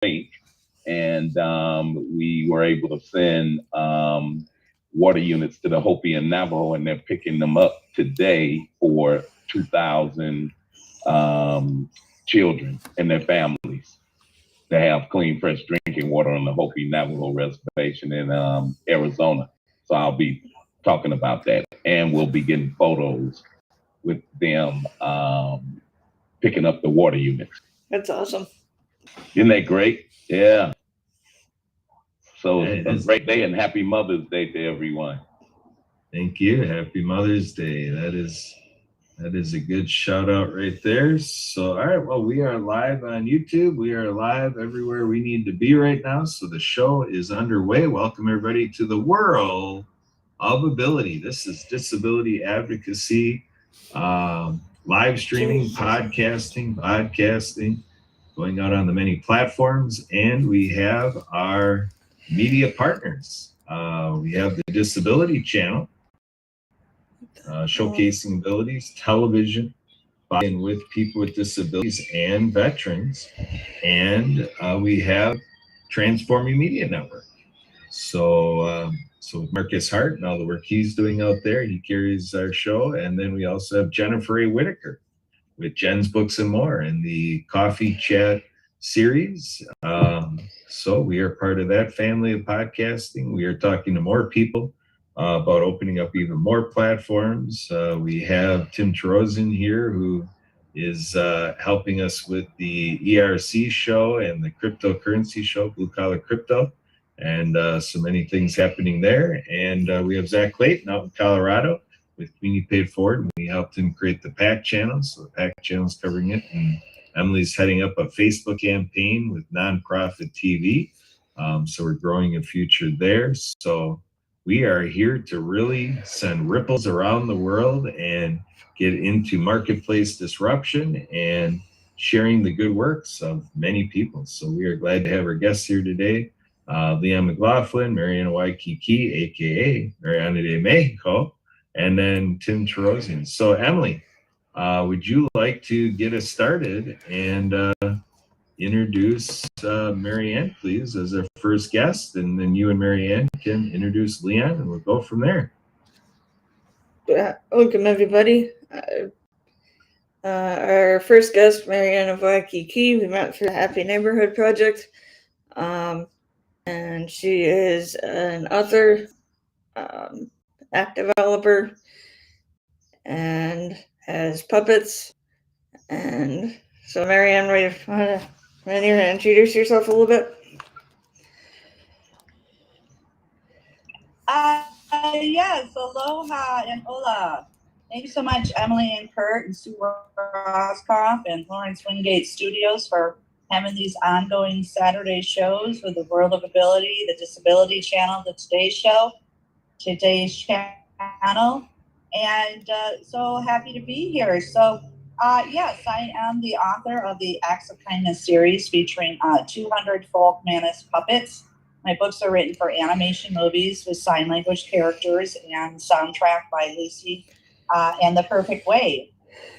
break, and we were able to send water units to the Hopi and Navajo, and they're picking them up today for 2,000 children and their families to have clean, fresh drinking water on the Hopi Navajo reservation in Arizona. So I'll be talking about that, and we'll be getting photos with them picking up the water units. That's awesome. Isn't that great? Yeah. So Hey, a great day, and happy Mother's Day to everyone. Thank you. Happy Mother's Day. That is a good shout out right there. So, all right. Well, we are live on YouTube. We are live everywhere we need to be right now. So the show is underway. Welcome everybody to the world of ability. This is disability advocacy, live streaming, podcasting, going out on the many platforms. And we have our media partners. We have the Disability Channel, showcasing abilities, television, in with people with disabilities and veterans. And we have Transforming Media Network. So Marcus Hart and all the work he's doing out there, he carries our show. And then we also have Jennifer A. Whitaker with Jen's Books and More and the Coffee Chat series. So we are part of that family of podcasting. We are talking to more people about opening up even more platforms. We have Tim Terozin here, who is helping us with the ERC show and the cryptocurrency show, Blue Collar Crypto, and so many things happening there. And we have Zach Clayton out in Colorado with Community Paid Forward. We helped him create the PAC channel, so the PAC channel is covering it. And Emily's heading up a Facebook campaign with Nonprofit TV. So we're growing a future there. So we are here to really send ripples around the world and get into marketplace disruption and sharing the good works of many people. So we are glad to have our guests here today. Leanne McLaughlin, Marianne Waikiki, aka Marianne de Mexico, and then Tim Terozin. So Emily, would you like to get us started and introduce Marianne, please, as our first guest, and then you and Marianne can introduce Leanne, and we'll go from there. Welcome, everybody. Our first guest, Marianne of Waikiki, we met through the Happy Neighborhood Project, and she is an author, app developer, and has puppets. And so, Marianne, ready to introduce yourself a little bit? Yes, aloha and hola. Thank you so much, Emily and Kurt and Sue Roscoff and Lawrence Wingate Studios for having these ongoing Saturday shows with the World of Ability, the Disability Channel, the Today's Channel, and so happy to be here. So, yes, I am the author of the Acts of Kindness series featuring 200 folk Manus puppets. My books are written for animation movies with sign language characters and soundtrack by Lucy and The Perfect Way.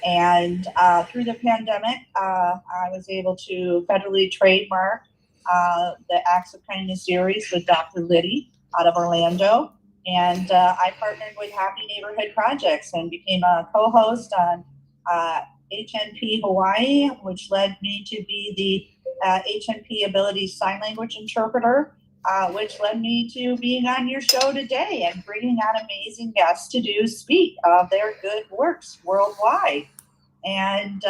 And through the pandemic, I was able to federally trademark the Acts of Kindness series with Dr. Liddy out of Orlando. And I partnered with Happy Neighborhood Projects and became a co-host on HNP Hawaii, which led me to be the HNP Ability Sign Language Interpreter, which led me to being on your show today and bringing on amazing guests to speak of their good works worldwide. And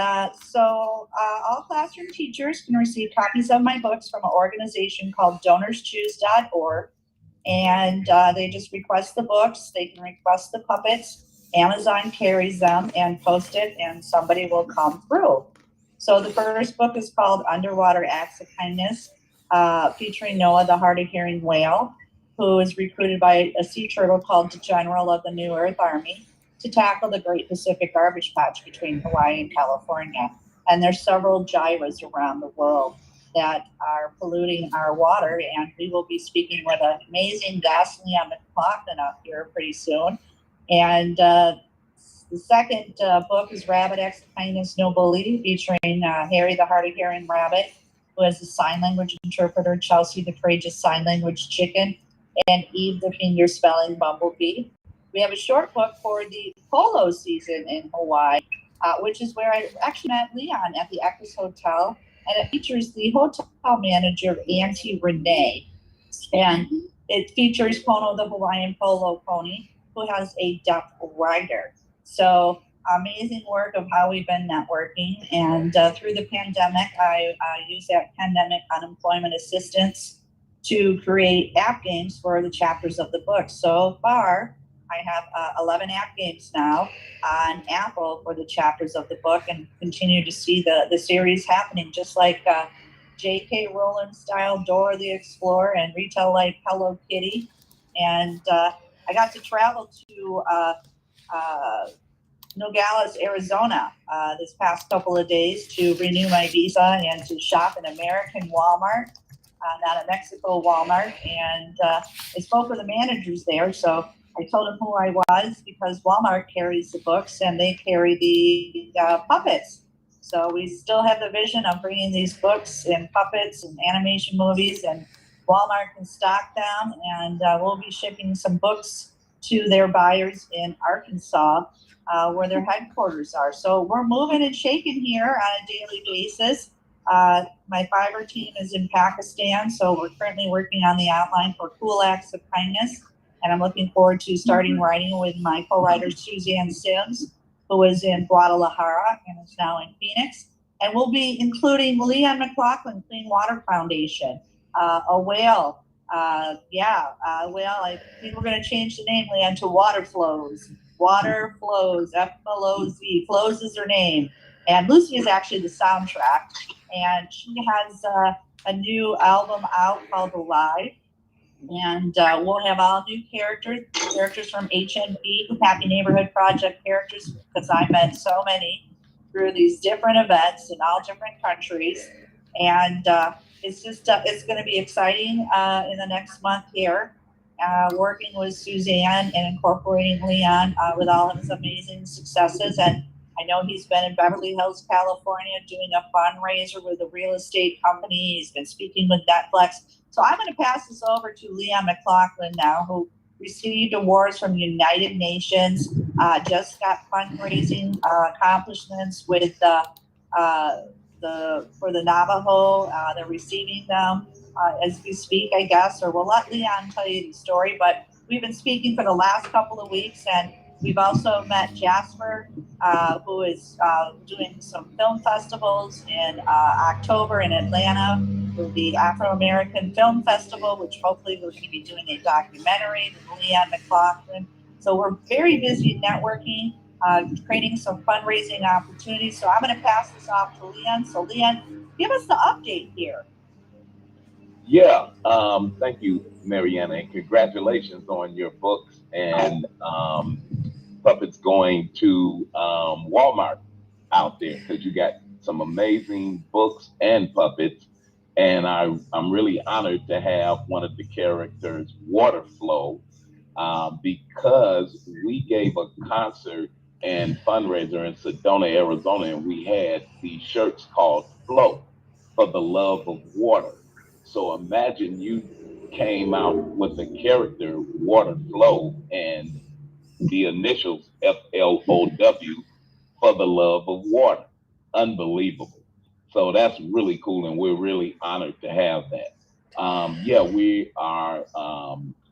so all classroom teachers can receive copies of my books from an organization called DonorsChoose.org. And they just request the books. They can request the puppets. Amazon carries them and post it, and somebody will come through. So the first book is called Underwater Acts of Kindness, featuring Noah, the hard-of-hearing whale, who is recruited by a sea turtle called the General of the New Earth Army to tackle the Great Pacific Garbage Patch between Hawaii and California. And there's several gyres around the world that are polluting our water, and we will be speaking with an amazing guest, Leanne McLaughlin, up here pretty soon. And the second book is Rabbit Acts of Kindness, No Bully, featuring Harry the Hard-of-Hearing Rabbit, who has a sign language interpreter, Chelsea the Courageous Sign Language Chicken, and Eve the Finger Spelling Bumblebee. We have a short book for the polo season in Hawaii, which is where I actually met Leon at the Echoes Hotel, and it features the hotel manager, Auntie Renee, and it features Pono the Hawaiian polo pony, who has a deaf rider. So amazing work of how we've been networking, and through the pandemic, I used that pandemic unemployment assistance to create app games for the chapters of the book. So far, I have 11 app games now on Apple for the chapters of the book, and continue to see the series happening, just like J.K. Rowling style Dora the Explorer and retail like Hello Kitty. And I got to travel to Nogales, Arizona this past couple of days to renew my visa and to shop in American Walmart, not a Mexico Walmart. And I spoke with the managers there. So I told them who I was, because Walmart carries the books and they carry the puppets. So we still have the vision of bringing these books and puppets and animation movies, and Walmart can stock them. And we'll be shipping some books to their buyers in Arkansas, where their headquarters are. So we're moving and shaking here on a daily basis. My fiber team is in Pakistan, so we're currently working on the outline for Cool Acts of Kindness. And I'm looking forward to starting writing with my co-writer, Suzanne Sims, who is in Guadalajara and is now in Phoenix. And we'll be including Leon McLaughlin, Clean Water Foundation, a whale. Whale. I think we're going to change the name, Leon, to Water Flows. Water Flows, F-L-O-Z. Flows is her name. And Lucy is actually the soundtrack. And she has a new album out called Alive. And we'll have all new characters from HNP, Happy Neighborhood Project characters, because I met so many through these different events in all different countries. And it's just, it's going to be exciting in the next month here, working with Suzanne and incorporating Leon with all of his amazing successes. And I know he's been in Beverly Hills, California, doing a fundraiser with a real estate company. He's been speaking with Netflix. So I'm going to pass this over to Leon McLaughlin now, who received awards from the United Nations, just got fundraising accomplishments with for the Navajo. They're receiving them as we speak, I guess, or we'll let Leon tell you the story. But we've been speaking for the last couple of weeks, and we've also met Jasper, who is doing some film festivals in October in Atlanta with the Afro-American Film Festival, which hopefully we're going to be doing a documentary with Leon McLaughlin. So we're very busy networking, creating some fundraising opportunities. So I'm going to pass this off to Leon. So Leon, give us the update here. Yeah, thank you, Marianne, and congratulations on your books and puppets going to Walmart out there, because you got some amazing books and puppets. And I'm really honored to have one of the characters, Water Flow, because we gave a concert and fundraiser in Sedona, Arizona, and we had these shirts called Flow, for the love of water. So imagine you came out with the character Water Flow and the initials FLOW, for the love of water. Unbelievable. So that's really cool, and we're really honored to have that.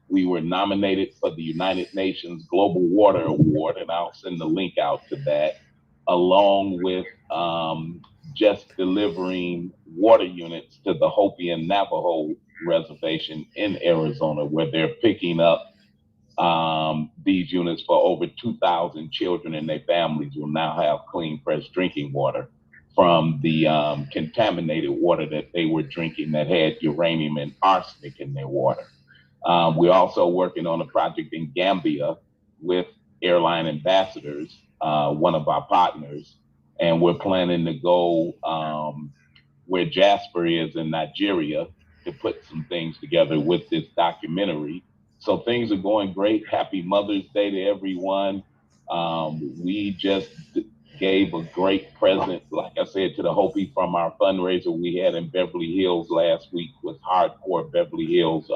We were nominated for the United Nations Global Water Award, and I'll send the link out to that, along with just delivering water units to the Hopi and Navajo reservation in Arizona, where they're picking up these units for over 2,000 children and their families will now have clean, fresh drinking water from the contaminated water that they were drinking that had uranium and arsenic in their water. We're also working on a project in Gambia with Airline Ambassadors, one of our partners, and we're planning to go where Jasper is in Nigeria to put some things together with this documentary. So things are going great. Happy Mother's Day to everyone. We just gave a great present, like I said, to the Hopi from our fundraiser we had in Beverly Hills last week with Hardcore Beverly Hills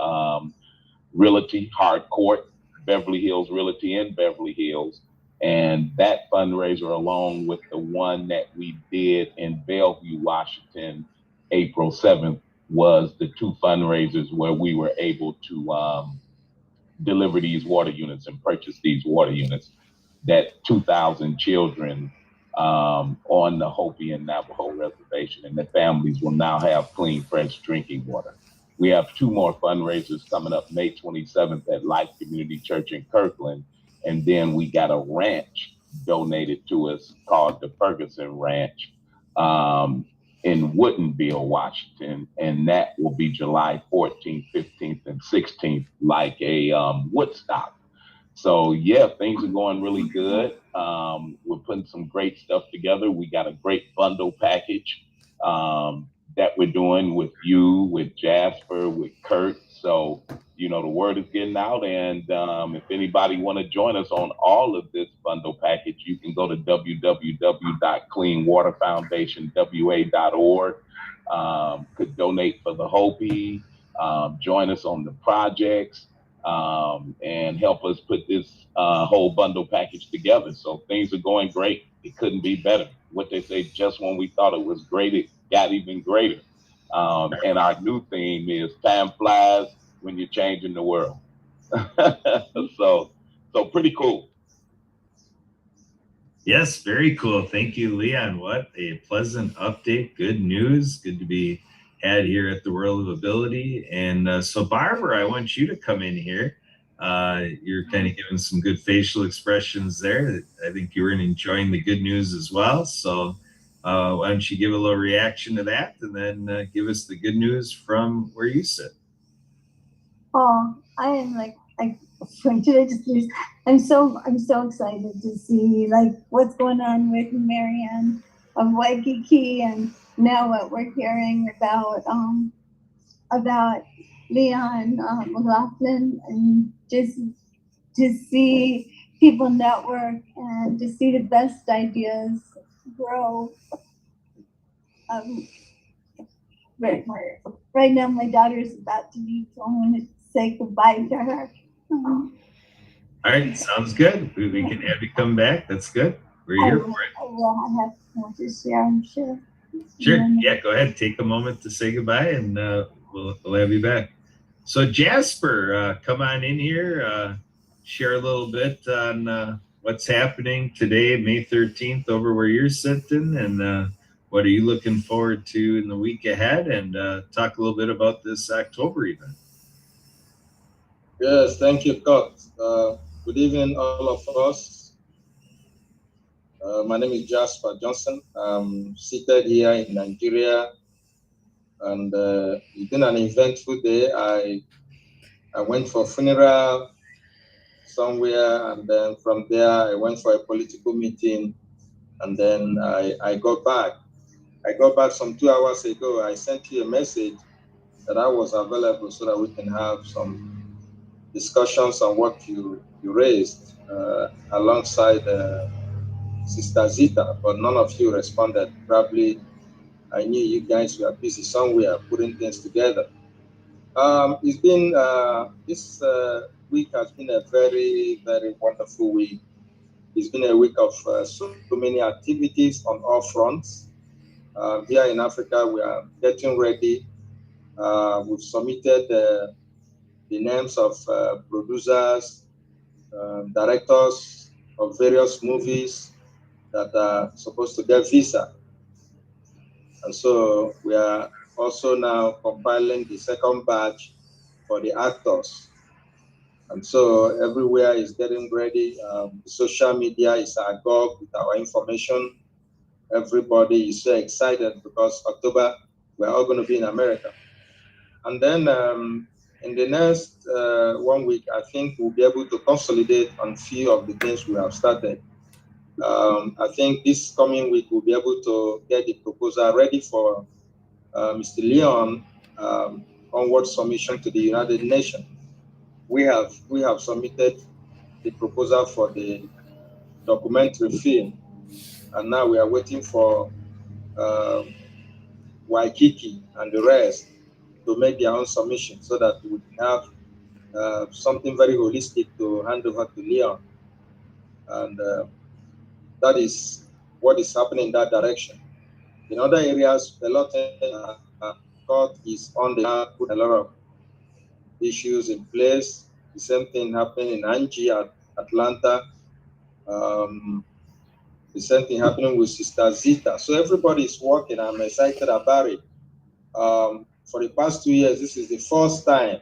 Realty, Hardcourt Beverly Hills Realty in Beverly Hills. And that fundraiser, along with the one that we did in Bellevue, Washington, April 7th, was the two fundraisers where we were able to deliver these water units and purchase these water units that 2,000 children on the Hopi and Navajo reservation and their families will now have clean, fresh drinking water. We have two more fundraisers coming up May 27th at Life Community Church in Kirkland. And then we got a ranch donated to us called the Ferguson Ranch in Woodinville, Washington. And that will be July 14th, 15th, and 16th, like a Woodstock. So yeah, things are going really good. We're putting some great stuff together. We got a great bundle package that we're doing with you, with Jasper, with Kurt. So, you know, the word is getting out. And if anybody want to join us on all of this bundle package, you can go to www.cleanwaterfoundationwa.org. Could donate for the Hopi, join us on the projects, and help us put this whole bundle package together. So things are going great. It couldn't be better. What they say, just when we thought it was great, it got even greater. And our new theme is time flies when you're changing the world. so pretty cool. Yes, very cool. Thank you, Leon. What a pleasant update. Good news. Good to be had here at the World of Ability. And so, Barbara, I want you to come in here. You're kind of giving some good facial expressions there. I think you were enjoying the good news as well. So why don't you give a little reaction to that and then give us the good news from where you sit. Oh, I am like I'm so excited to see like what's going on with Marianne of Waikiki, and now what we're hearing about Leon McLaughlin, and just to see people network and to see the best ideas grow. Right now, my daughter's about to leave, so I'm going to say goodbye to her. All right, sounds good. We can have you come back. That's good. We're here for it. I have more to share, I'm sure. Sure. Yeah, go ahead. Take a moment to say goodbye, and we'll have you back. So Jasper, come on in here. Share a little bit on what's happening today, May 13th, over where you're sitting, and what are you looking forward to in the week ahead, and talk a little bit about this October event. Yes, thank you, Scott. Good evening, all of us. My name is Jasper Johnson. I'm seated here in Nigeria, and it's been an eventful day. I went for a funeral somewhere, and then from there I went for a political meeting, and then I got back. I got back some 2 hours ago. I sent you a message that I was available so that we can have some discussions on what you raised alongside Sister Zita, but none of you responded. Probably I knew you guys were busy somewhere putting things together. It's been, this week has been a very, very wonderful week. It's been a week of so many activities on all fronts. Here in Africa, we are getting ready. We've submitted the names of producers, directors of various movies that are supposed to get visa. And so we are also now compiling the second batch for the actors. And so everywhere is getting ready. Social media is agog with our information. Everybody is so excited because October, we're all going to be in America. And then in the next 1 week, I think we'll be able to consolidate on few of the things we have started. I think this coming week, we'll be able to get the proposal ready for Mr. Leon onward submission to the United Nations. We have submitted the proposal for the documentary film, and now we are waiting for Waikiki and the rest to make their own submission so that we can have something very holistic to hand over to Leon. And that is what is happening in that direction. In other areas, a lot of God is on the put a lot of issues in place. The same thing happened in Angie at Atlanta. The same thing happening with Sister Zita. So everybody is working. I'm excited about it. For the past 2 years, this is the first time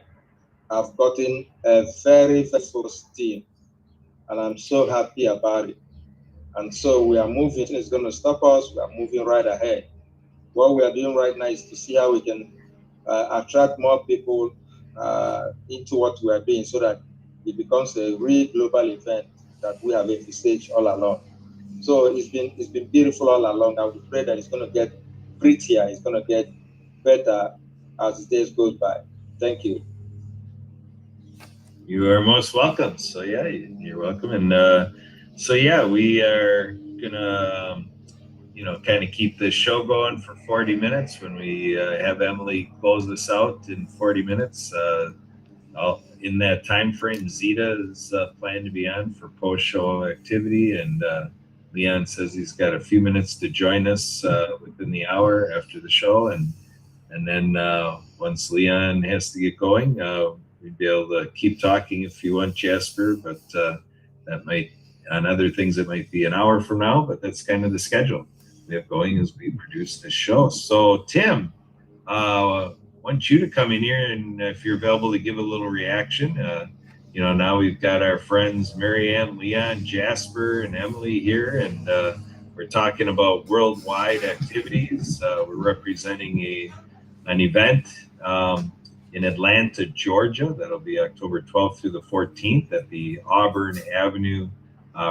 I've gotten a very, very focused team, and I'm so happy about it. And so we are moving. It's going to stop us. We are moving right ahead. What we are doing right now is to see how we can attract more people into what we are doing so that it becomes a real global event that we have envisaged all along. So it's been beautiful all along, and we pray that it's going to get prettier, it's going to get better as the days goes by. Thank you. You are most welcome. So yeah, you're welcome. And so yeah, we are gonna kind of keep this show going for 40 minutes. When we have Emily close this out in 40 minutes, in that time frame, Zita is planned to be on for post-show activity, and Leon says he's got a few minutes to join us within the hour after the show, and then once Leon has to get going, we'd be able to keep talking if you want, Jasper, but that might, on other things, it might be an hour from now, but that's kind of the schedule we have going as we produce this show. So Tim, I want you to come in here, and if you're available to give a little reaction. Now we've got our friends Marianne, Leon, Jasper, and Emily here, and we're talking about worldwide activities. We're representing an event in Atlanta, Georgia. That'll be October 12th through the 14th at the Auburn Avenue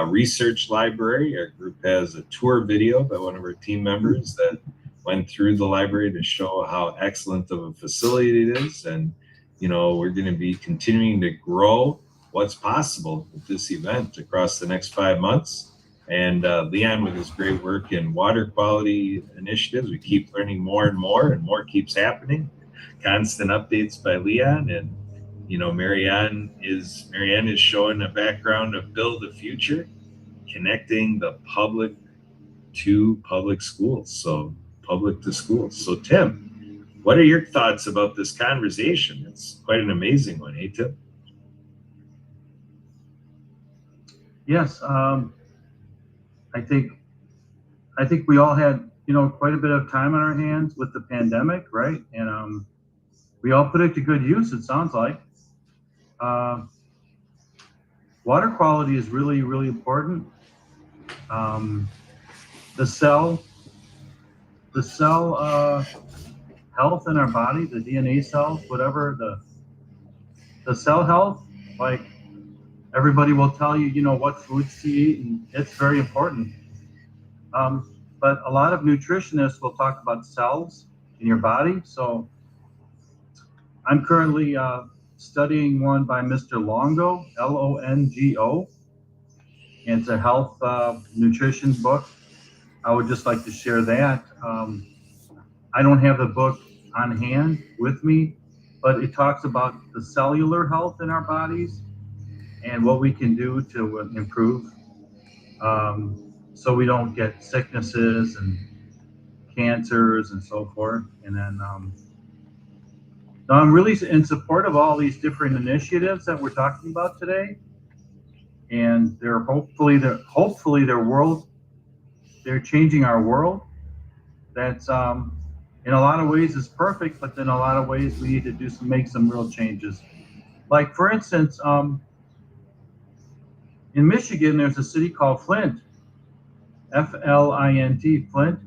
Research Library. Our group has a tour video by one of our team members that went through the library to show how excellent of a facility it is. And, we're going to be continuing to grow what's possible with this event across the next 5 months. And Leon, with his great work in water quality initiatives, we keep learning more and more keeps happening. Constant updates by Leon. And, Marianne is showing a background of Build the Future, connecting the public to public schools. So public to schools. So Tim, what are your thoughts about this conversation? It's quite an amazing one, hey Tim? Yes, I think we all had quite a bit of time on our hands with the pandemic, right? And we all put it to good use. It sounds like water quality is really, really important. The cell health in our body, the DNA cells, whatever the cell health, like everybody will tell you, what foods to eat, and it's very important. But a lot of nutritionists will talk about cells in your body. So I'm currently studying one by Mr. Longo, Longo, and it's a health nutrition book. I would just like to share that. I don't have the book on hand with me, but it talks about the cellular health in our bodies and what we can do to improve so we don't get sicknesses and cancers and so forth. And then I'm really in support of all these different initiatives that we're talking about today. And they're changing our world. That's in a lot of ways is perfect, but in a lot of ways we need to make some real changes. Like for instance, in Michigan, there's a city called Flint, Flint, Flint,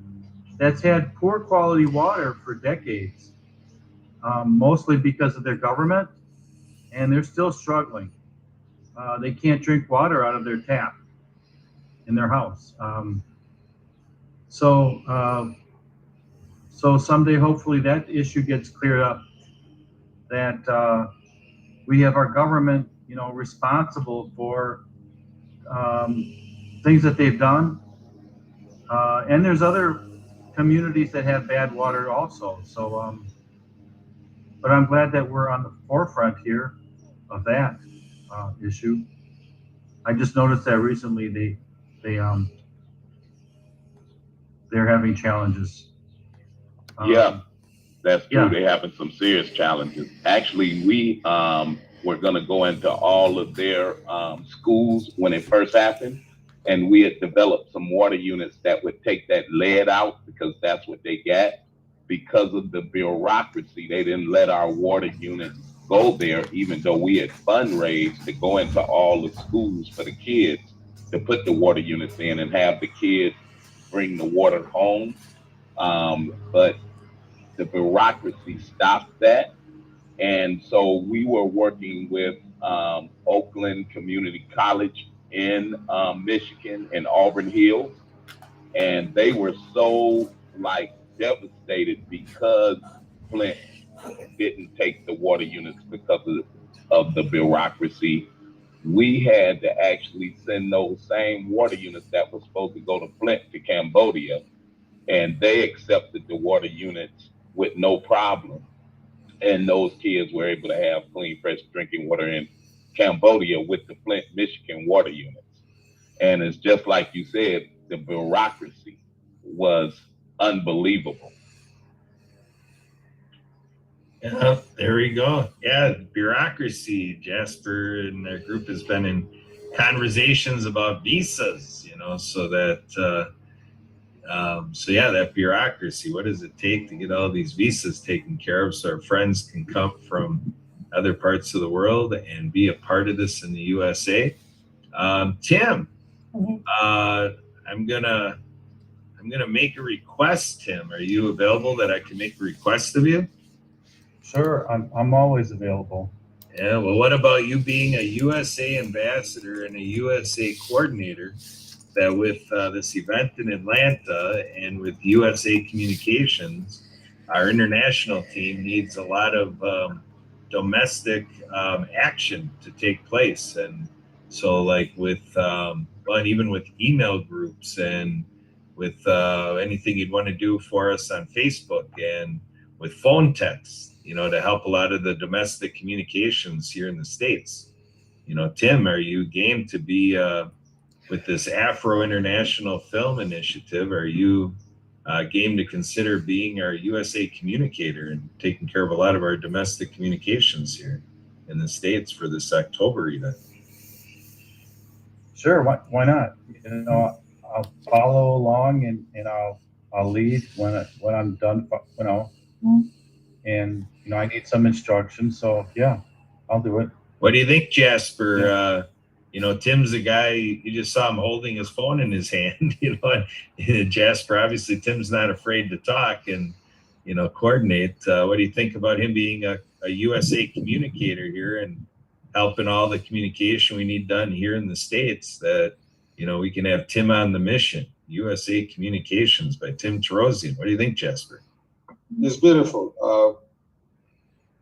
that's had poor quality water for decades, mostly because of their government, and they're still struggling. They can't drink water out of their tap in their house. So someday, hopefully, that issue gets cleared up. That we have our government, responsible for things that they've done And there's other communities that have bad water also. So, but I'm glad that we're on the forefront here of that issue. I just noticed that recently they're having challenges. Yeah, that's true. Yeah. They're having some serious challenges. Actually, we were going to go into all of their schools when it first happened, and we had developed some water units that would take that lead out because that's what they got. Because of the bureaucracy, they didn't let our water units go there, even though we had fundraised to go into all the schools for the kids to put the water units in and have the kids bring the water home. But the bureaucracy stopped that. And so we were working with Oakland Community College in Michigan and Auburn Hills. And they were so like devastated because Flint didn't take the water units because of the bureaucracy. We had to actually send those same water units that were supposed to go to Flint to Cambodia, and they accepted the water units with no problem. And those kids were able to have clean, fresh drinking water in Cambodia with the Flint, Michigan water units. And it's just like you said, the bureaucracy was unbelievable. Yeah, there we go. Yeah, bureaucracy. Jasper and their group has been in conversations about visas, so that so yeah, that bureaucracy. What does it take to get all these visas taken care of so our friends can come from other parts of the world and be a part of this in the USA? Tim, I'm gonna make a request. Tim, are you available that I can make a request of you? Sure, I'm always available. Yeah, well, what about you being a USA ambassador and a USA coordinator, that with this event in Atlanta and with USA Communications, our international team needs a lot of domestic action to take place. And so like with, well, and even with email groups and with anything you'd want to do for us on Facebook and with phone texts, to help a lot of the domestic communications here in the States. Tim, are you game to be with this Afro International Film Initiative? Are you game to consider being our USA communicator and taking care of a lot of our domestic communications here in the States for this October event? Sure, why not? I'll follow along and I'll lead when I'm done. And I need some instructions. So yeah, I'll do it. What do you think, Jasper? Tim's the guy, you just saw him holding his phone in his hand, and Jasper, obviously Tim's not afraid to talk and, coordinate. What do you think about him being a USA communicator here and helping all the communication we need done here in the States, that, we can have Tim on the mission? USA Communications by Tim Terosian. What do you think, Jasper? It's beautiful.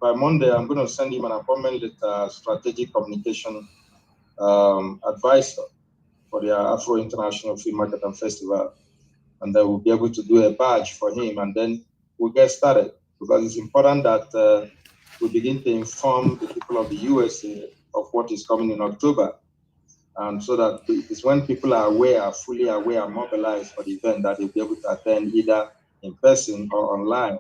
By Monday, I'm going to send him an appointment with a strategic communication advisor for the Afro International Film Market and Festival. And then we'll be able to do a badge for him, and then we'll get started, because it's important that we begin to inform the people of the USA of what is coming in October. And so that it's when people are aware, fully aware, mobilized for the event, that they'll be able to attend either in person or online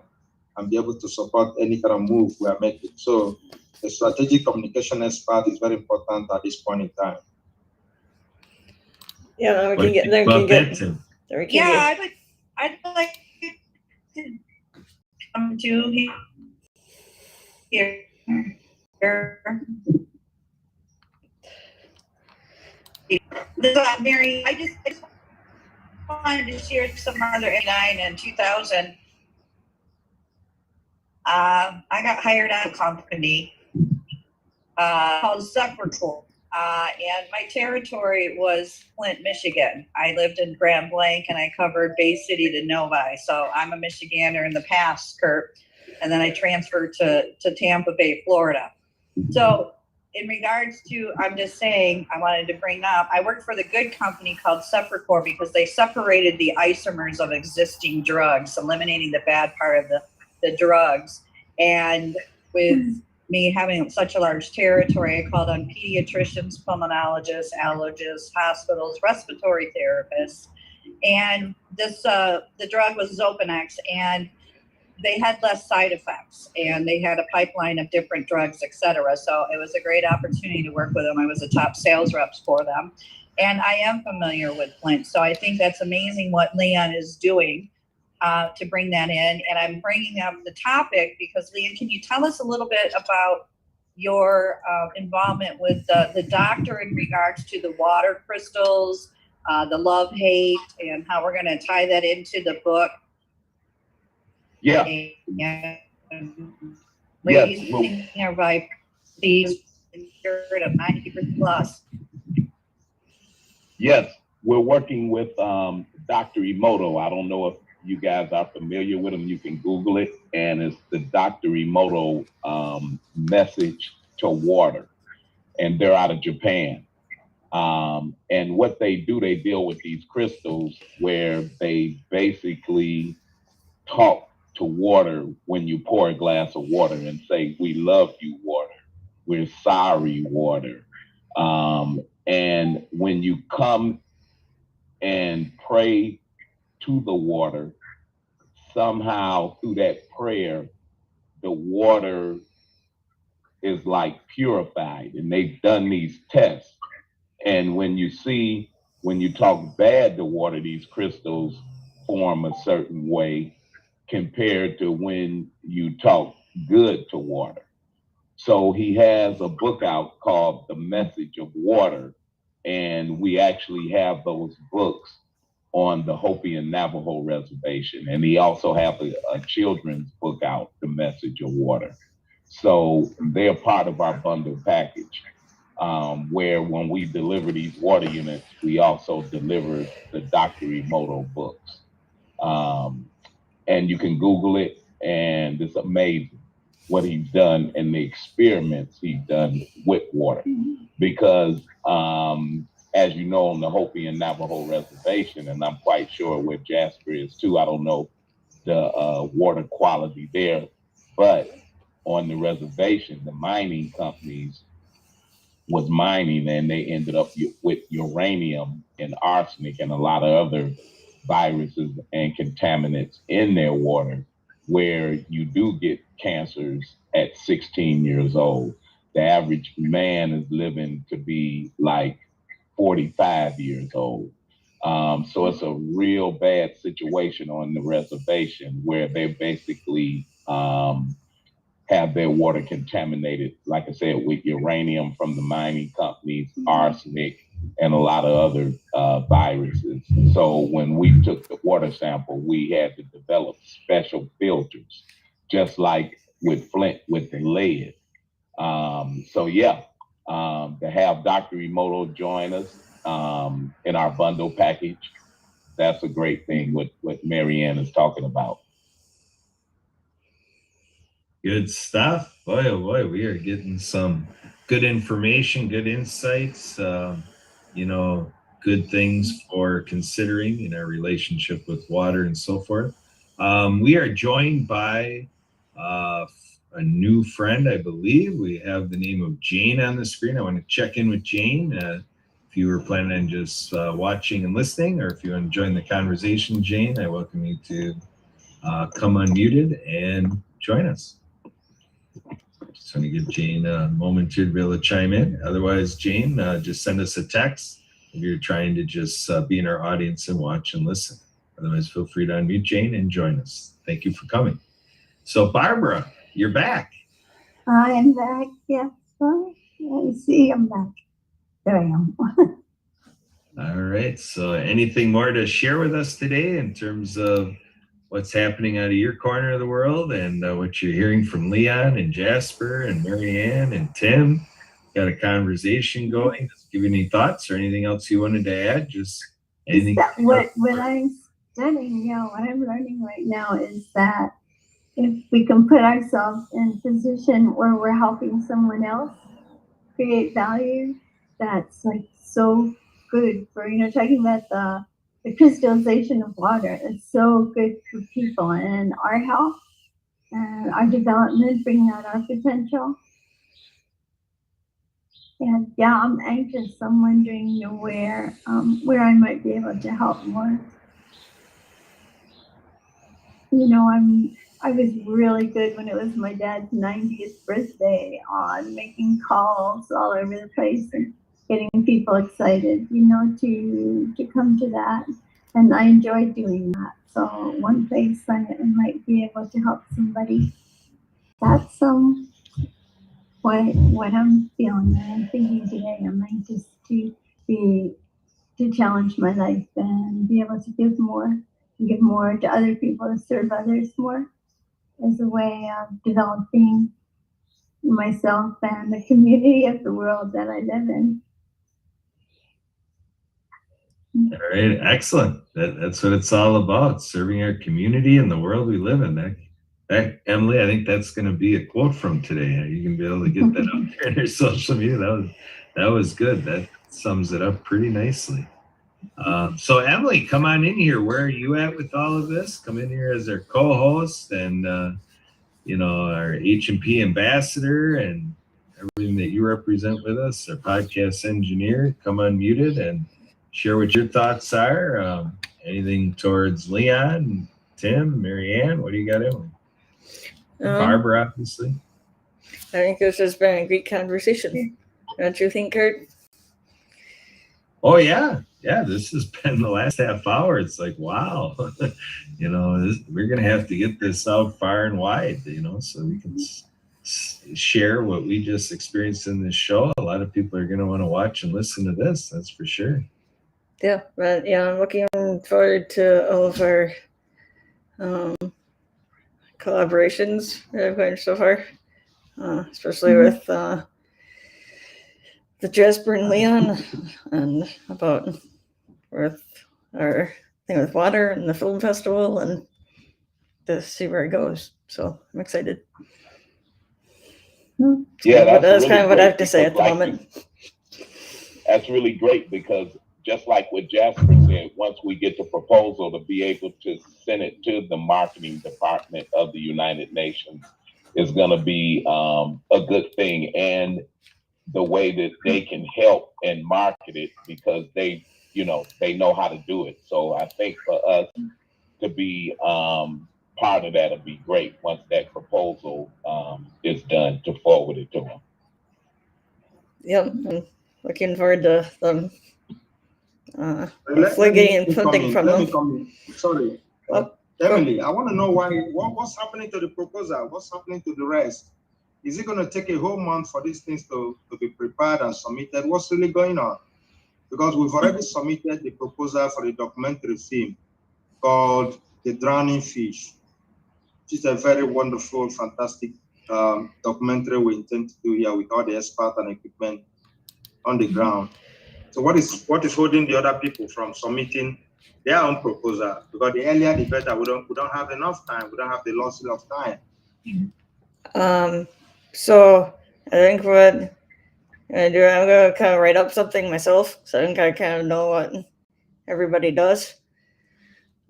and be able to support any kind of move we are making. So the strategic communication expert is very important at this point in time. Yeah, then we What can do you get, think then we can about get, that, Tim? then we can Yeah, get, I'd like to come to here. This is Mary. I just wanted to share some other 89 and 2000. I got hired on a company called Zuckertool. And my territory was Flint, Michigan. I lived in Grand Blanc and I covered Bay City to Novi. So I'm a Michigander in the past, Kurt. And then I transferred to Tampa Bay, Florida. So in regards to, I'm just saying, I wanted to bring up, I worked for the good company called Sepracor because they separated the isomers of existing drugs, eliminating the bad part of the drugs. And with me having such a large territory, I called on pediatricians, pulmonologists, allergists, hospitals, respiratory therapists. And this, the drug was Zopanex, and they had less side effects, and they had a pipeline of different drugs, et cetera. So it was a great opportunity to work with them. I was a top sales rep for them, and I am familiar with Flint. So I think that's amazing what Leon is doing to bring that in. And I'm bringing up the topic because, Leon, can you tell us a little bit about your involvement with the doctor in regards to the water crystals, the love-hate, and how we're going to tie that into the book? Yeah. Raising our vibrancy of 90% plus. Yes, we're working with Dr. Emoto. I don't know if you guys are familiar with him. You can Google it, and it's the Dr. Emoto message to water, and they're out of Japan. And what they do, they deal with these crystals where they basically talk to water when you pour a glass of water and say, "We love you, water. We're sorry, water." And when you come and pray to the water, somehow through that prayer, the water is like purified. And they've done these tests. And when you talk bad to water, these crystals form a certain way compared to when you talk good to water. So he has a book out called The Message of Water, and we actually have those books on the Hopi and Navajo reservation. And he also has a children's book out, The Message of Water. So they're part of our bundle package, where when we deliver these water units, we also deliver the Dr. Emoto books. And you can Google it, and it's amazing what he's done and the experiments he's done with water. Because as you know, on the Hopi and Navajo reservation, and I'm quite sure where Jasper is too, I don't know the water quality there, but on the reservation, the mining companies was mining, and they ended up with uranium and arsenic and a lot of other viruses and contaminants in their water, where you do get cancers at 16 years old. The average man is living to be like 45 years old. So it's a real bad situation on the reservation where they basically have their water contaminated, like I said, with uranium from the mining companies, arsenic, and a lot of other viruses. So when we took the water sample, we had to develop special filters, just like with Flint with the lead. So yeah, to have Dr. Emoto join us in our bundle package, that's a great thing what Marianne is talking about. Good stuff. Boy, oh boy, we are getting some good information, good insights, good things for considering in our relationship with water and so forth. We are joined by a new friend, I believe. We have the name of Jane on the screen. I want to check in with Jane. If you were planning on just watching and listening, or if you want to join the conversation, Jane, I welcome you to come unmuted and join us. Just want to give Jane a moment to be able to chime in. Otherwise, Jane, just send us a text if you're trying to just be in our audience and watch and listen. Otherwise, feel free to unmute Jane and join us. Thank you for coming. So, Barbara, you're back. I am back. Yes. Well, I see I'm back. There I am. All right. So, anything more to share with us today in terms of what's happening out of your corner of the world and what you're hearing from Leon and Jasper and Marianne and Tim? Got a conversation going. Does it give you any thoughts or anything else you wanted to add? Just anything? What I'm studying, what I'm learning right now is that if we can put ourselves in a position where we're helping someone else, create value that's like so good for, talking about the crystallization of water. It's so good for people and our health and our development, bringing out our potential. And yeah, I'm anxious. I'm wondering where I might be able to help more. I was really good when it was my dad's 90th birthday on making calls all over the place and getting people excited, to come to that. And I enjoy doing that. So one place I might be able to help somebody. That's what I'm feeling and I'm thinking today. I'm anxious to challenge my life and be able to give more to other people, to serve others more as a way of developing myself and the community of the world that I live in. All right, excellent. That's what it's all about, serving our community and the world we live in. That Emily, I think that's going to be a quote from today. You can be able to get that out there in your social media. That was good. That sums it up pretty nicely. So Emily, come on in here. Where are you at with all of this? Come in here as our co-host and our H&P ambassador and everything that you represent with us, our podcast engineer. Come unmuted and share what your thoughts are. Anything towards Leon, Tim, Marianne? What do you got, Emily? Barbara, obviously. I think this has been a great conversation. Don't you think, Kurt? Oh, yeah. Yeah, this has been the last half hour. It's like, wow. We're going to have to get this out far and wide, so we can share what we just experienced in this show. A lot of people are going to want to watch and listen to this. That's for sure. Yeah, but I'm looking forward to all of our collaborations that I've done so far, especially with the Jasper and Leon, and about with our thing with water and the film festival, and to see where it goes. So I'm excited. Yeah, that's kind of what I have to say at the moment. That's really great because just like what Jasper said, once we get the proposal to be able to send it to the marketing department of the United Nations is going to be a good thing. And the way that they can help and market it because they know how to do it. So I think for us to be part of that would be great once that proposal is done to forward it to them. Yep, I'm looking forward to them hopefully getting funding from them. Sorry. Emily, I want to know what's happening to the proposal? What's happening to the rest? Is it going to take a whole month for these things to be prepared and submitted? What's really going on? Because we've already submitted the proposal for the documentary film called The Drowning Fish, which is a very wonderful, fantastic documentary we intend to do here with all the experts and equipment on the ground. So what is holding the other people from submitting their own proposal? Because the earlier the better. We don't have enough time. We don't have the loss of time. So I think what I'm gonna do, I'm gonna kind of write up something myself, so I think I kind of know what everybody does,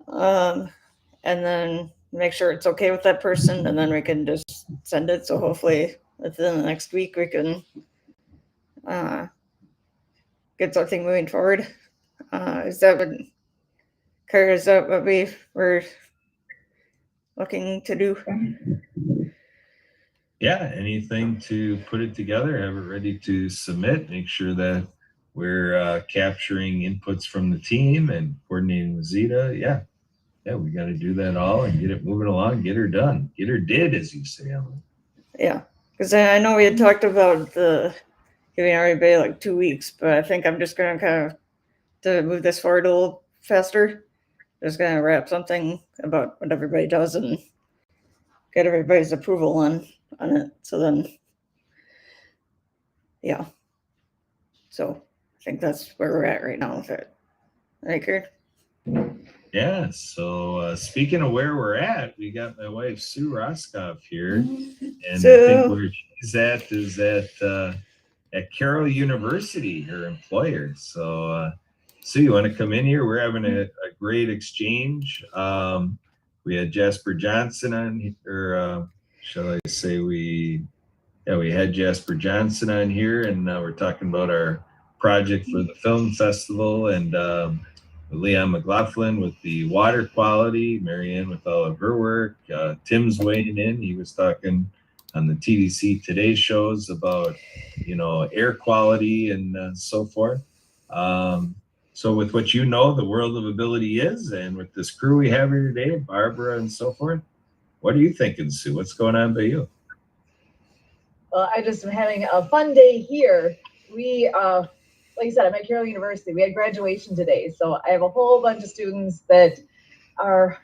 and then make sure it's okay with that person, and then we can just send it. So hopefully within the next week we can get something moving forward. Is that what we were looking to do? Yeah, anything to put it together, have it ready to submit, make sure that we're capturing inputs from the team and coordinating with Zeta. Yeah, we got to do that all and get it moving along, get her done, get her did, as you say, Ellen. Yeah, because I know we had talked about giving everybody like 2 weeks, but I think I'm just going to kind of, to move this forward a little faster, just going to wrap something about what everybody does and get everybody's approval on it. So then, yeah. So I think that's where we're at right now with it. Right, Kurt? Yeah, so speaking of where we're at, we got my wife Sue Roscoff here, and I think where she's at is at at Carroll University, her employer. So, Sue, you want to come in here? We're having a great exchange. We had Jasper Johnson on here, or shall I say we had Jasper Johnson on here, and we're talking about our project for the film festival, and Leon McLaughlin with the water quality, Marianne with all of her work. Tim's weighing in. He was talking on the TDC Today shows about, air quality and so forth. So with what the World of Ability is, and with this crew we have here today, Barbara and so forth, what are you thinking, Sue? What's going on by you? Well, I just am having a fun day here. We, like I said, I'm at Carroll University. We had graduation today, so I have a whole bunch of students that are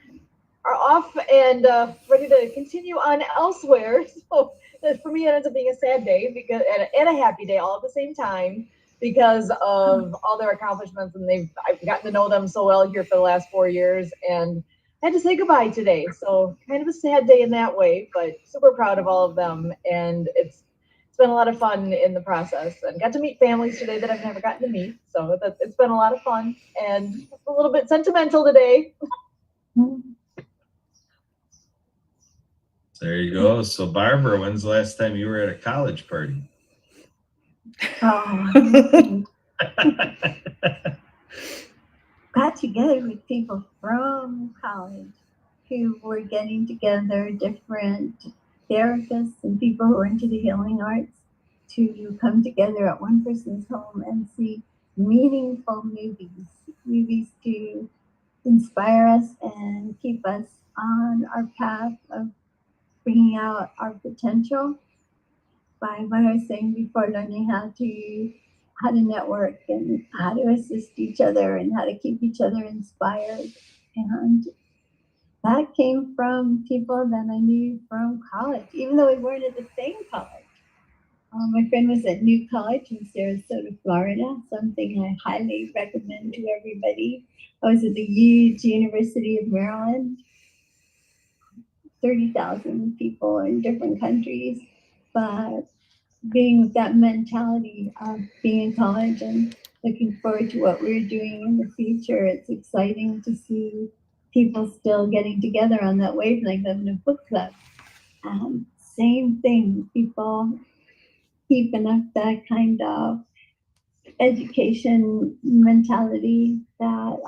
off and ready to continue on elsewhere. So for me, it ends up being a sad day because and a happy day all at the same time because of all their accomplishments, and I've gotten to know them so well here for the last 4 years, and I had to say goodbye today. So kind of a sad day in that way, but super proud of all of them, and it's been a lot of fun in the process, and got to meet families today that I've never gotten to meet. So it's been a lot of fun and a little bit sentimental today. There you go. So Barbara, when's the last time you were at a college party? Oh, got together with people from college who were getting together, different therapists and people who are into the healing arts, to come together at one person's home and see meaningful movies to inspire us and keep us on our path of bringing out our potential by what I was saying before, learning how to network and how to assist each other and how to keep each other inspired. And that came from people that I knew from college, even though we weren't at the same college. My friend was at New College in Sarasota, Florida, something I highly recommend to everybody. I was at the huge University of Maryland, 30,000 people in different countries, but being with that mentality of being in college and looking forward to what we're doing in the future, it's exciting to see people still getting together on that wavelength of a book club. Same thing, people keeping up that kind of education mentality that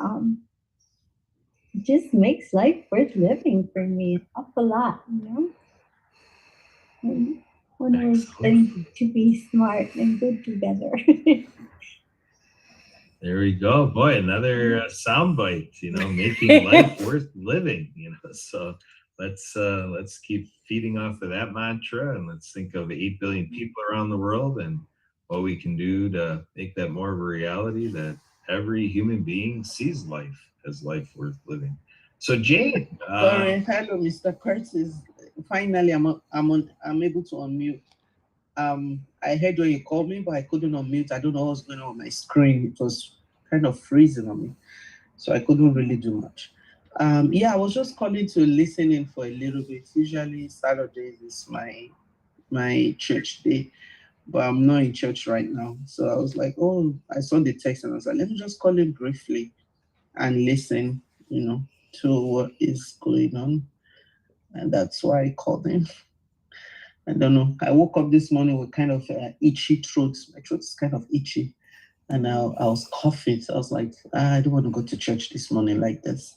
just makes life worth living for me an awful lot, And when we're getting to be smart and good together. There we go. Boy, another soundbite, making life worth living, So let's keep feeding off of that mantra, and let's think of 8 billion people around the world and what we can do to make that more of a reality, that every human being sees life as life worth living. So Jane. Sorry, hello, Mr. Curtis. Finally, I'm able to unmute. I heard when you called me, but I couldn't unmute. I don't know what's going on with my screen. It was kind of freezing on me, so I couldn't really do much. I was just calling to listen in for a little bit. Usually Saturdays is my church day, but I'm not in church right now. So I was like, oh, I saw the text and I was like, let me just call in briefly and listen, to what is going on. And that's why I called in. I don't know. I woke up this morning with kind of itchy throat. My throat is kind of itchy. And I was coughing. So I was like, I don't want to go to church this morning like this.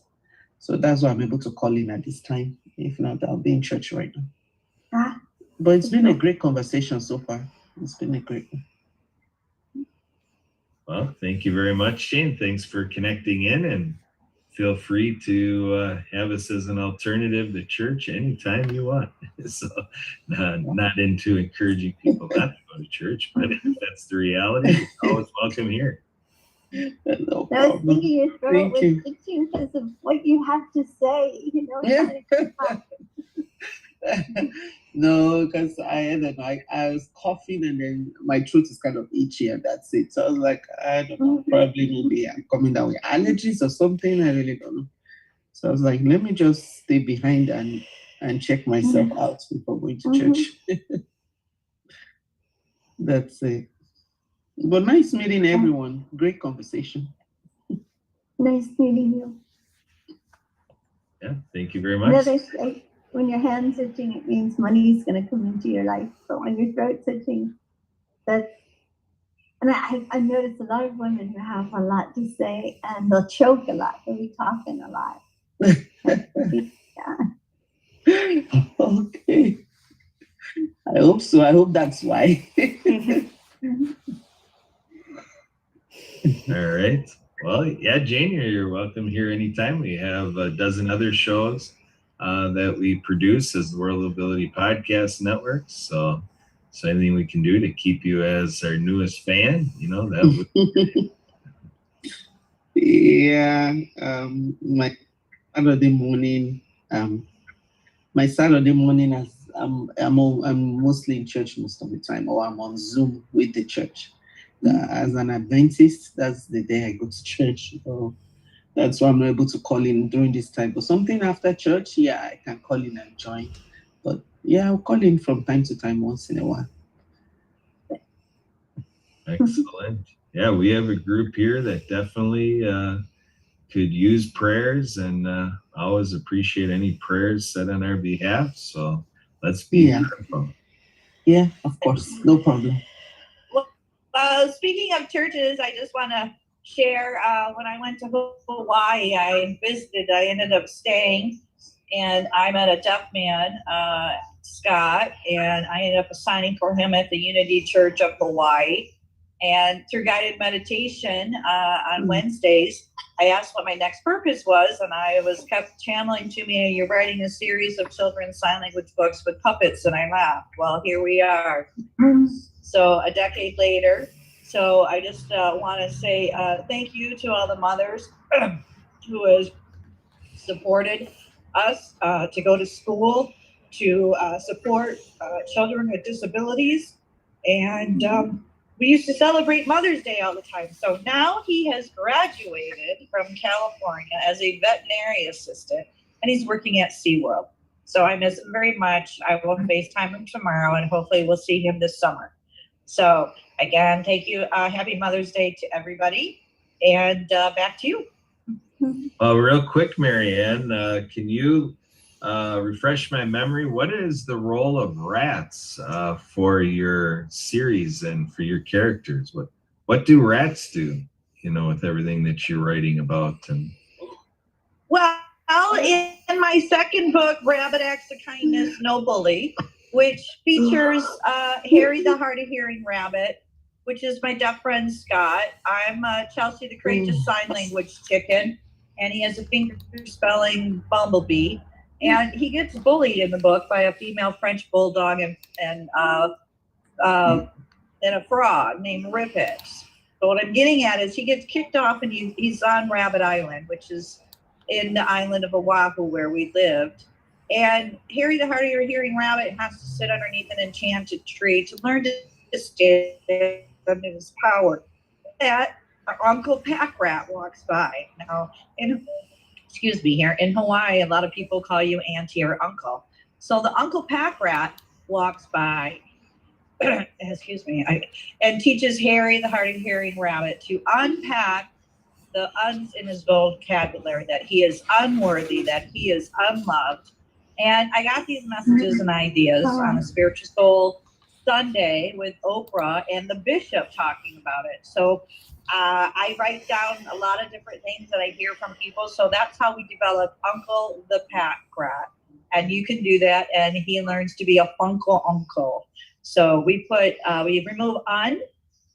So that's why I'm able to call in at this time. If not, I'll be in church right now. But it's been a great conversation so far. It's been a great one. Well, thank you very much, Jane. Thanks for connecting in, and feel free to have us as an alternative to church anytime you want. So not into encouraging people not to go to church, but if that's the reality, you're always welcome here. No I was thinking your throat was itching because of what you have to say, No, because I don't know. I was coughing and then my throat is kind of itchy and that's it. So I was like, I don't know, probably maybe I'm coming down with allergies or something. I really don't know. So I was like, let me just stay behind and check myself out before going to church. That's it. But nice meeting everyone. Great conversation. Nice meeting you. Yeah, thank you very much. When your hand's itching, it means money is going to come into your life. But when your throat's itching, and I've noticed a lot of women who have a lot to say and they'll choke a lot. They'll be talking a lot. Yeah. Okay. I hope so. I hope that's why. All right. Well, yeah, Jane, you're welcome here anytime. We have a dozen other shows that we produce as the World Ability Podcast Network. So anything we can do to keep you as our newest fan, that would. Yeah. My Saturday morning, I'm mostly in church most of the time, or I'm on Zoom with the church. As an Adventist, that's the day I go to church. So that's why I'm not able to call in during this time. But something after church, yeah, I can call in and join. But yeah, I'll call in from time to time once in a while. Excellent. Yeah, we have a group here that definitely could use prayers, and always appreciate any prayers said on our behalf. So let's be prayerful. Yeah, of course. No problem. Well, speaking of churches, I just want to share when I went to Hawaii, I visited, I ended up staying, and I met a deaf man, Scott, and I ended up assigning for him at the Unity Church of Hawaii. And through guided meditation on Wednesdays, I asked what my next purpose was, and I was kept channeling to me, you're writing a series of children's sign language books with puppets, and I laughed. Well, here we are. So a decade later. So I just want to say thank you to all the mothers who has supported us to go to school, to support children with disabilities. And we used to celebrate Mother's Day all the time. So now he has graduated from California as a veterinary assistant, and he's working at SeaWorld. So I miss him very much. I will FaceTime him tomorrow, and hopefully we'll see him this summer. So again, thank you. Happy Mother's Day to everybody. And back to you. Real quick, Marianne, can you refresh my memory? What is the role of rats for your series and for your characters? What do rats do, with everything that you're writing about? And well, in my second book, Rabbit Acts of Kindness, No Bully, which features Harry the Hard of Hearing Rabbit, which is my deaf friend Scott. I'm Chelsea the Courageous Sign Language Chicken, and he has a finger spelling bumblebee. And he gets bullied in the book by a female French bulldog and a frog named Rippets. So what I'm getting at is he gets kicked off, and he's on Rabbit Island, which is in the island of Oahu where we lived. And Harry the Hard of Hearing Rabbit has to sit underneath an enchanted tree to learn to stand under his power. That our Uncle Pack Rat walks by. Now, here in Hawaii, a lot of people call you auntie or uncle. So the Uncle Pack Rat walks by, and teaches Harry the Hard of Hearing Rabbit to unpack the uns in his vocabulary, that he is unworthy, that he is unloved. And I got these messages and ideas on a Spiritual Soul Sunday with Oprah and the bishop talking about it. So I write down a lot of different things that I hear from people. So that's how we develop Uncle the Pack Rat. And you can do that, and he learns to be a funkle uncle. So we remove un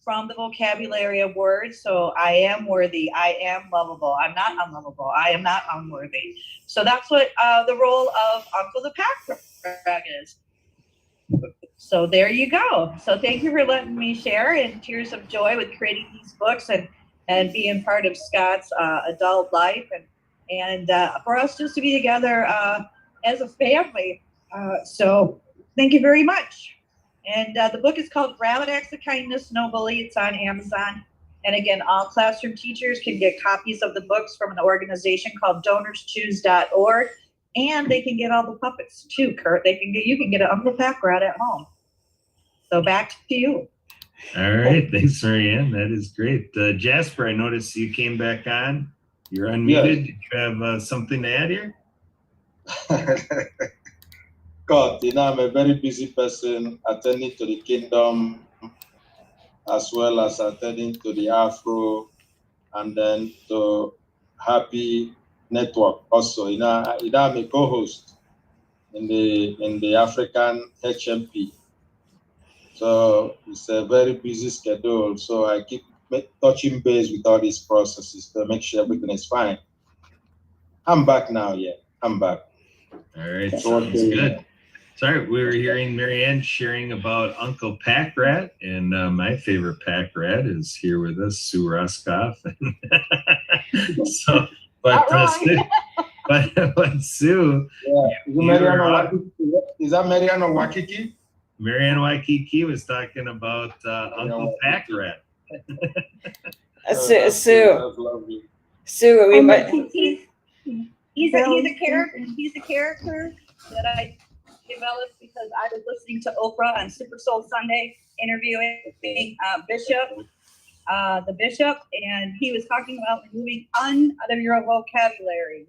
from the vocabulary of words. So I am worthy, I am lovable, I'm not unlovable, I am not unworthy. So that's what the role of Uncle the Pack Rat is. So there you go. So thank you for letting me share in tears of joy with creating these books and being part of Scott's adult life, and for us just to be together as a family. So thank you very much. And the book is called Rabbit Acts of Kindness, No Bully. It's on Amazon. And again, all classroom teachers can get copies of the books from an organization called DonorsChoose.org. And they can get all the puppets too, Kurt. You can get an Uncle Pack Rat at home. So back to you. All right. Thanks, Marianne. That is great. Jasper, I noticed you came back on. You're unmuted. Did you have something to add here? God, I'm a very busy person attending to the kingdom as well as attending to the Afro and then to Happy Network also. I'm a co-host in the African HMP. So it's a very busy schedule. So I keep touching base with all these processes to make sure everything is fine. I'm back now, yeah. I'm back. All right, sounds good. Sorry, we were hearing Marianne sharing about Uncle Pack Rat, and my favorite Pack Rat is here with us, Sue Roskoff. So, but Sue, yeah. Is that Marianne or Waikiki? Marianne Waikiki was talking about Uncle Pack Rat. Sue, we might. He's a character. He's a character that I developed because I was listening to Oprah on Super Soul Sunday interviewing the bishop, and he was talking about removing out of your vocabulary.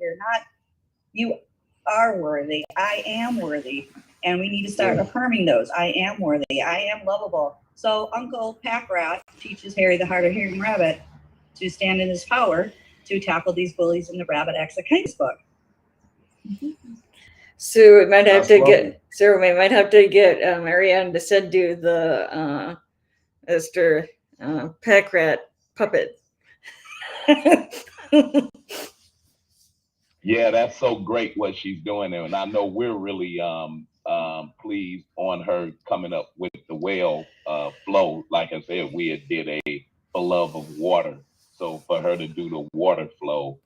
You are worthy. I am worthy, and we need to start affirming those. I am worthy. I am lovable. So Uncle Pack Rat teaches Harry the hard-of-hearing rabbit to stand in his power to tackle these bullies in the Rabbit Acts of Kindness book. Sue, we might have to get Marianne to send you the Mr. Pack Rat puppet. Yeah, that's so great what she's doing there, and I know we're really pleased on her coming up with the whale flow. Like I said, we did a for love of water, so for her to do the water flow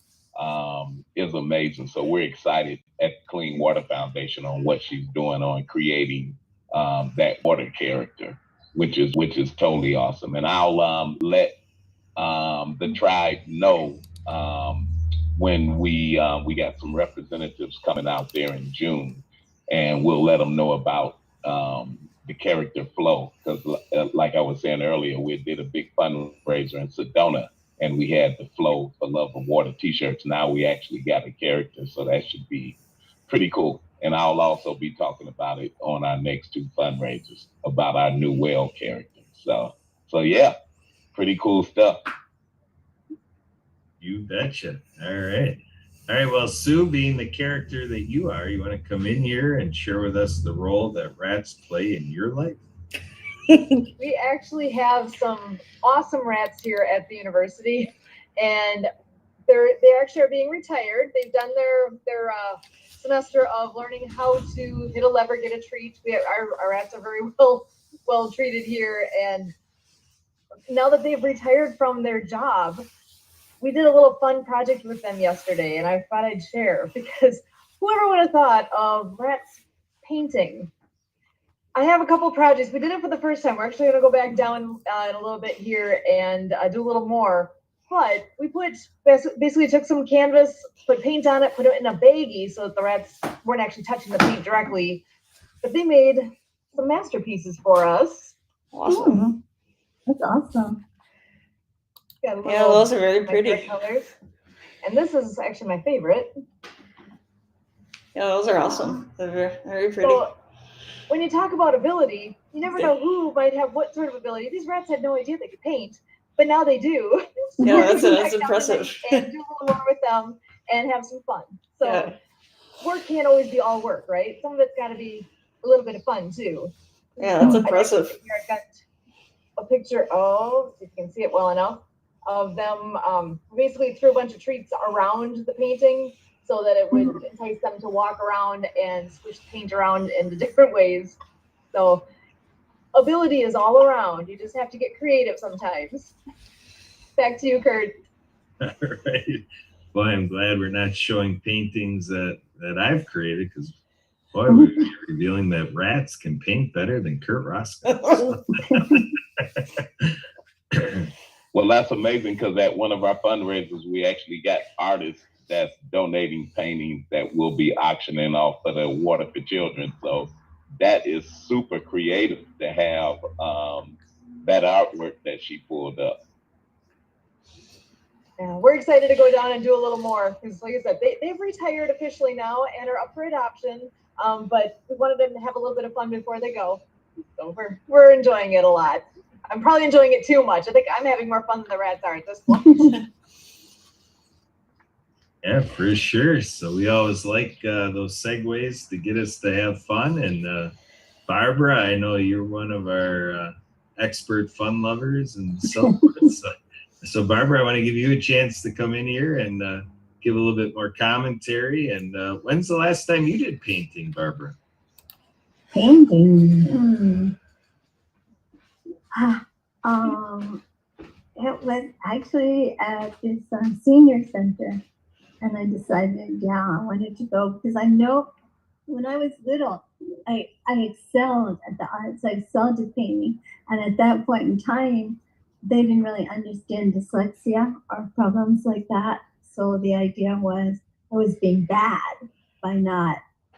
is amazing. So we're excited at Clean Water Foundation on what she's doing on creating that water character, which is totally awesome. And I'll let the tribe know when we got some representatives coming out there in June, and we'll let them know about the character flow, because like I was saying earlier, we did a big fundraiser in Sedona, and we had the Flow for Love of Water t-shirts. Now we actually got a character, so that should be pretty cool. And I'll also be talking about it on our next two fundraisers about our new whale character. So yeah, pretty cool stuff. You betcha. All right. Well, Sue, being the character that you are, you want to come in here and share with us the role that rats play in your life? We actually have some awesome rats here at the university, and they actually are being retired. They've done their semester of learning how to hit a lever, get a treat. Our rats are very well treated here, and now that they've retired from their job, we did a little fun project with them yesterday, and I thought I'd share, because whoever would have thought of rats painting? I have a couple projects. We did it for the first time. We're actually going to go back down in a little bit here and do a little more. But we basically took some canvas, put paint on it, put it in a baggie so that the rats weren't actually touching the paint directly. But they made some masterpieces for us. Awesome. That's awesome. Yeah, those are very pretty colors. And this is actually my favorite. Yeah, those are awesome. They're very pretty. So, when you talk about ability, you never know who might have what sort of ability. These rats had no idea they could paint, but now they do. Yeah, that's impressive. And do a little more with them and have some fun. So work can't always be all work, right? Some of it's got to be a little bit of fun too. Yeah, that's impressive. Here I got a picture of, if you can see it well enough, of them. Basically threw a bunch of treats around the painting so that it would entice them to walk around and squish the paint around in the different ways. So ability is all around. You just have to get creative sometimes. Back to you, Kurt. All right. Well, I'm glad we're not showing paintings that I've created, because boy, we're revealing that rats can paint better than Kurt Roscoe. Well, that's amazing, because at one of our fundraisers, we actually got artists that's donating paintings that will be auctioning off for the Water for Children. So that is super creative to have that artwork that she pulled up. Yeah, we're excited to go down and do a little more because, like I said, they've retired officially now and are up for adoption. But we wanted them to have a little bit of fun before they go. So we're enjoying it a lot. I'm probably enjoying it too much. I think I'm having more fun than the rats are at this point. Yeah, for sure. So we always like those segues to get us to have fun. And Barbara, I know you're one of our expert fun lovers and so forth. So Barbara, I want to give you a chance to come in here and give a little bit more commentary. And when's the last time you did painting, Barbara? Painting. It was actually at this senior center, and I decided, I wanted to go because I know when I was little, I excelled at the arts. I excelled at painting, and at that point in time, they didn't really understand dyslexia or problems like that. So the idea was I was being bad by not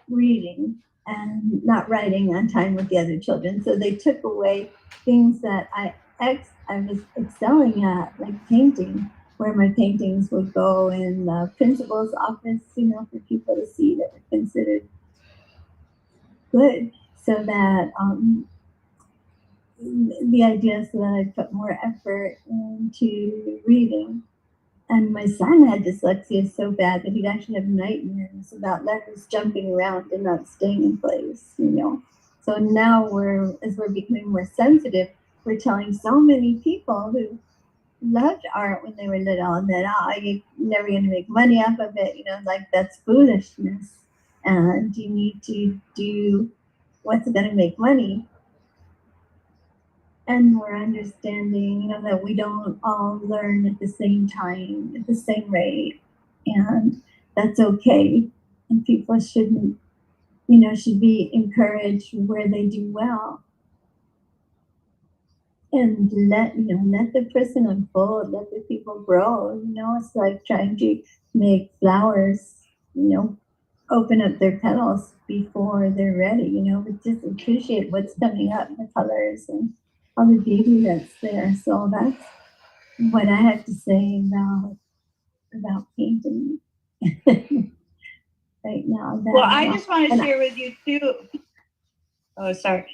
reading and not writing on time with the other children. So they took away things that I was excelling at, like painting, where my paintings would go in the principal's office, for people to see that were considered good. So that the idea is that I put more effort into reading. And my son had dyslexia so bad that he'd actually have nightmares about letters jumping around and not staying in place, So now as we're becoming more sensitive, we're telling so many people who loved art when they were little and that, you're never going to make money off of it, that's foolishness. And you need to do what's going to make money. And we're understanding, that we don't all learn at the same time, at the same rate. And that's okay. And people shouldn't, should be encouraged where they do well. And let the person unfold, let the people grow. It's like trying to make flowers, open up their petals before they're ready, but just appreciate what's coming up, the colors and all the beauty that's there. So that's what I have to say about painting right now. Well, I just want to share with you too. Oh, sorry.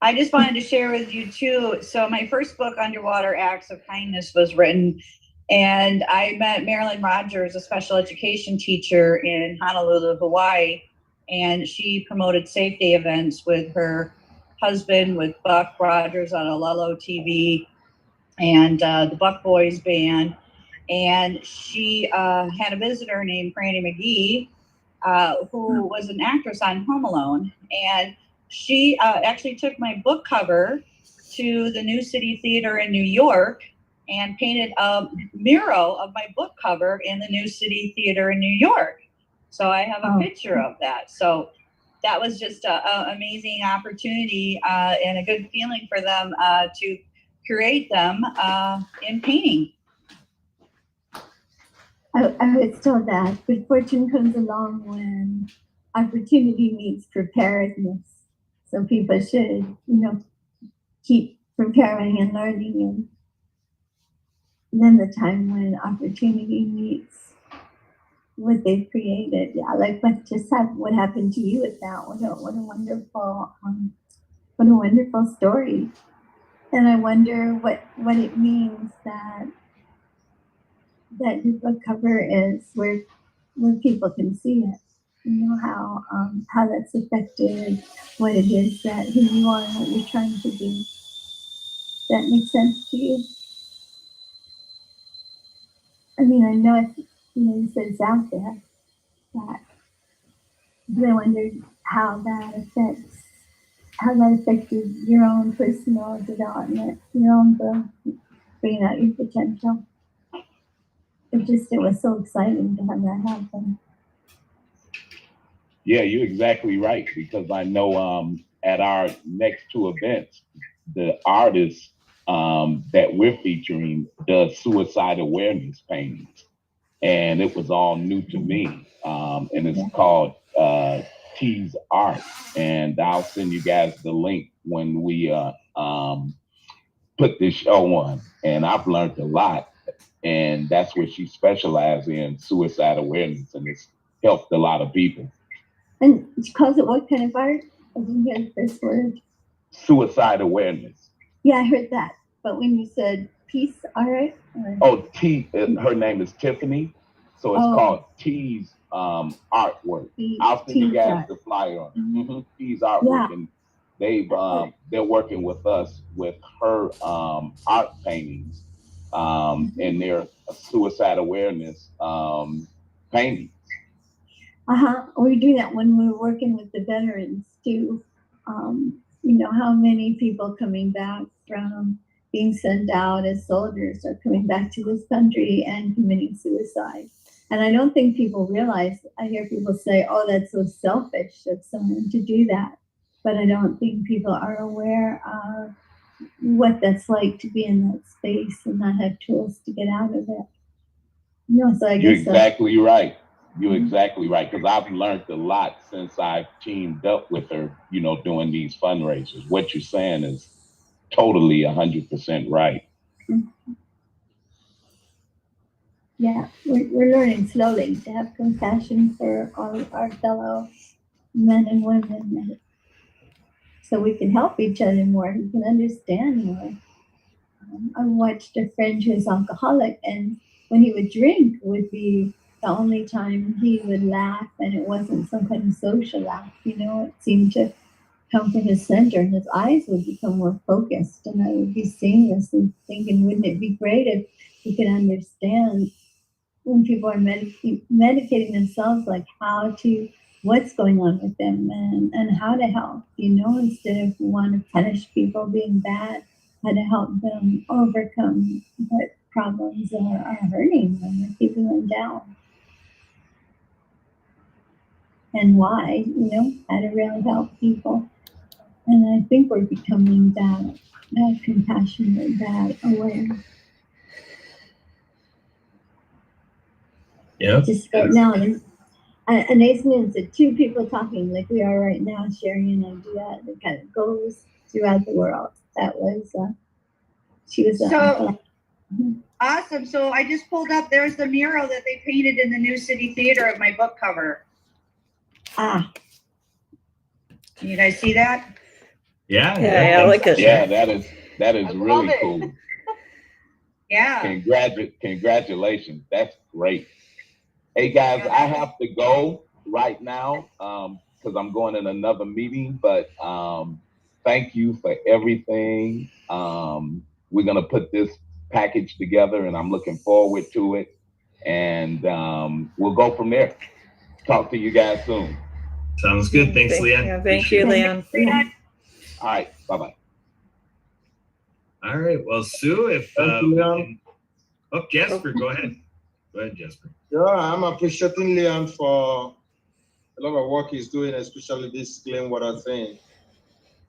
I just wanted to share with you too. So my first book, Underwater Acts of Kindness, was written, and I met Marilyn Rogers, a special education teacher in Honolulu, Hawaii, and she promoted Safe Day events with her husband, with Buck Rogers on Alelo TV and the Buck Boys Band. And she had a visitor named Franny McGee, who was an actress on Home Alone. And she actually took my book cover to the New City Theater in New York and painted a mural of my book cover in the New City Theater in New York. So I have a picture of that. So that was just an amazing opportunity and a good feeling for them to create them in painting. I was told that good fortune comes along when opportunity meets preparedness. So people should, keep preparing and learning, and then the time when opportunity meets what they've created. Yeah, like what happened to you with that. What a wonderful story. And I wonder what it means that your book cover is where people can see it. How that's affected what it is that who you are and what you're trying to do. That makes sense to you? I mean, I know you said it's out there, but I wondered how that affected your own personal development, your own growth, bringing out your potential. It was so exciting to have that happen. Yeah, you're exactly right, because I know at our next two events, the artist that we're featuring does suicide awareness paintings. And it was all new to me. And it's called T's Art. And I'll send you guys the link when we put this show on, and I've learned a lot. And that's what she specializes in, suicide awareness, and it's helped a lot of people. And she calls it what kind of art? I didn't hear the first word. Suicide awareness. Yeah, I heard that. But when you said peace art, or Oh, her name is Tiffany, so it's called T's artwork. I'll send you guys the flyer on it. T's artwork, and they're working with us with her art paintings, and their suicide awareness paintings. We do that when we're working with the veterans too. You know, how many people coming back from being sent out as soldiers are coming back to this country and committing suicide. And I don't think people realize, I hear people say, oh, that's so selfish of someone to do that. But I don't think people are aware of what that's like to be in that space and not have tools to get out of it. No, so I guess You're exactly right. You're exactly right, because I've learned a lot since I've teamed up with her, you know, doing these fundraisers. What you're saying is totally 100% right. Yeah, we're learning slowly to have compassion for all of our fellow men and women, so we can help each other more, we can understand more. I watched a friend who was alcoholic, and when he would drink would be the only time he would laugh, and it wasn't some kind of social laugh, you know, it seemed to come from his center, and his eyes would become more focused, and I would be seeing this and thinking, wouldn't it be great if we could understand when people are medicating themselves, like what's going on with them, and how to help, you know, instead of want to punish people being bad, how to help them overcome what problems are hurting them or keeping them down. And why, you know, how to really help people. And I think we're becoming that compassionate, that aware. Yeah. Just right now, an incident that two people talking like we are right now, sharing an idea that kind of goes throughout the world. That was, she was Awesome. So I just pulled up, there's the mural that they painted in the New City Theater of my book cover. Can you guys see that? Yeah, I like it. Yeah, that is really cool. Yeah. Congratulations. That's great. Hey guys, I have to go right now because I'm going in another meeting, but thank you for everything. We're going to put this package together and I'm looking forward to it. And we'll go from there. Talk to you guys soon. Sounds good. Thanks, Leanne. Yeah, thank you, Leanne. All right. Bye-bye. All right. Well, Sue, if Jasper, go ahead. Go ahead, Jasper. Yeah, I'm appreciating Leon for a lot of work he's doing, especially this clean water thing.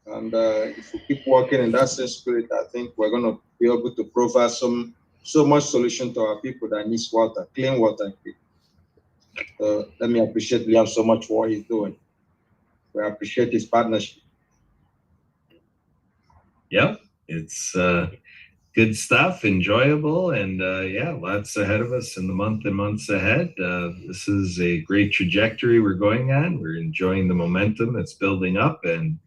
And if we keep working in that same spirit, I think we're going to be able to provide so much solution to our people that needs water, clean water. Let me appreciate Leon so much for what he's doing. We appreciate his partnership. Yep, it's good stuff, enjoyable, and yeah, lots ahead of us in the month and months ahead. This is a great trajectory we're going on. We're enjoying the momentum that's building up, and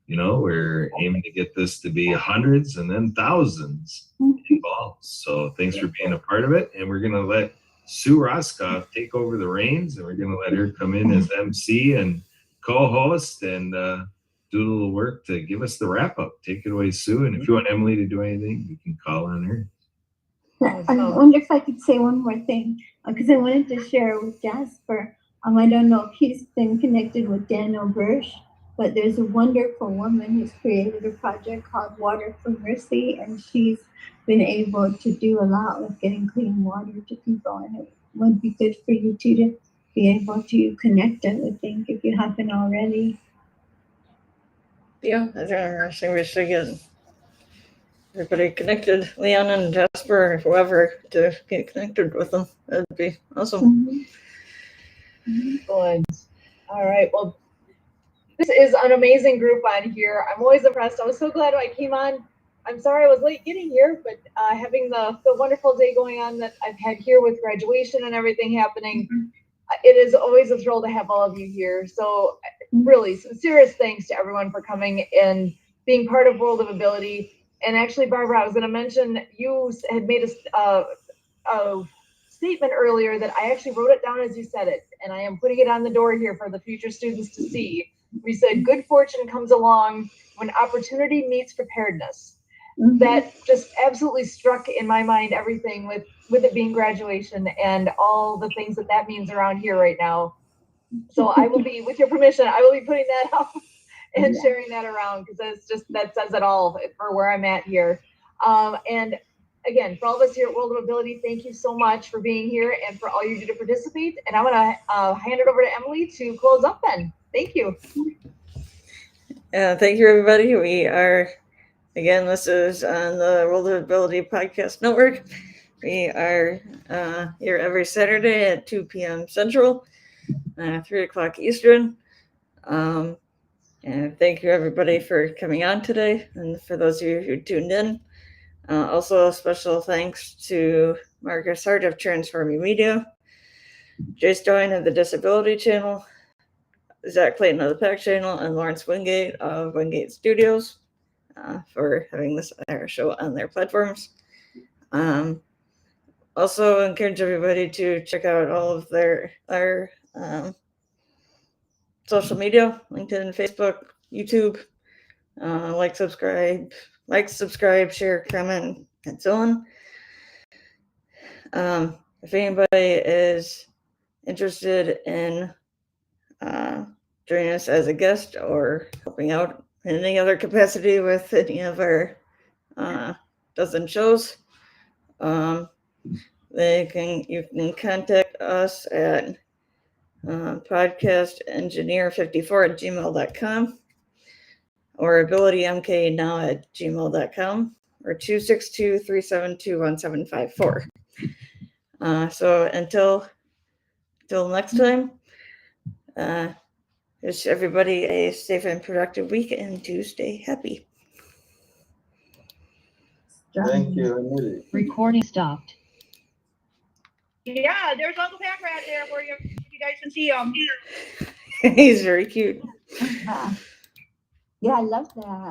you know, we're aiming to get this to be hundreds and then thousands involved. So thanks for being a part of it, and we're gonna let Sue Roscoff take over the reins, and we're gonna let her come in as MC and co-host and do a little work to give us the wrap up. Take it away, Sue. And if you want Emily to do anything, you can call on her. I wonder if I could say one more thing, because I wanted to share with Jasper. I don't know if he's been connected with Daniel Bursch, but there's a wonderful woman who's created a project called Water for Mercy, and she's been able to do a lot with getting clean water to people. And it would be good for you two to be able to connect, I would think, if you haven't already. Yeah, that's interesting. We should get everybody connected, Leon and Jasper, whoever, to get connected with them. That'd be awesome. Excellent. All right. Well, this is an amazing group on here. I'm always impressed. I was so glad when I came on I'm sorry I was late getting here, but having the wonderful day going on that I've had here with graduation and everything happening, it is always a thrill to have all of you here. So really, sincerest thanks to everyone for coming and being part of World of Ability. And actually, Barbara, I was going to mention, you had made a statement earlier that I actually wrote it down as you said it, and I am putting it on the door here for the future students to see. We said, good fortune comes along when opportunity meets preparedness. That just absolutely struck in my mind everything with it being graduation and all the things that means around here right now. So I will be, with your permission, I will be putting that out and sharing that around, because that says it all for where I'm at here. And again, for all of us here at World of Ability, thank you so much for being here and for all you do to participate. And I'm going to hand it over to Emily to close up then. Thank you. Thank you, everybody. We are, again, this is on the World of Ability Podcast Network. We are here every Saturday at 2 p.m. Central, 3 o'clock Eastern. And thank you, everybody, for coming on today. And for those of you who tuned in, also a special thanks to Marcus Hart of Transforming Media, Jay Stein of the Disability Channel, Zach Clayton of the PAC Channel, and Lawrence Wingate of Wingate Studios for having this show on their platforms. Also encourage everybody to check out all of our social media, LinkedIn, Facebook, YouTube. Like, subscribe, share, comment, and so on. If anybody is interested in joining us as a guest or helping out in any other capacity with any of our dozen shows, you can contact us at podcastengineer54@gmail.com or abilitymknow@gmail.com or 262-372-1754. So until next time, wish everybody a safe and productive week and to stay happy. Thank you, Emily. Recording stopped. Yeah, there's Uncle Pack right there for you. You guys can see him. He's very cute. Yeah, I love that.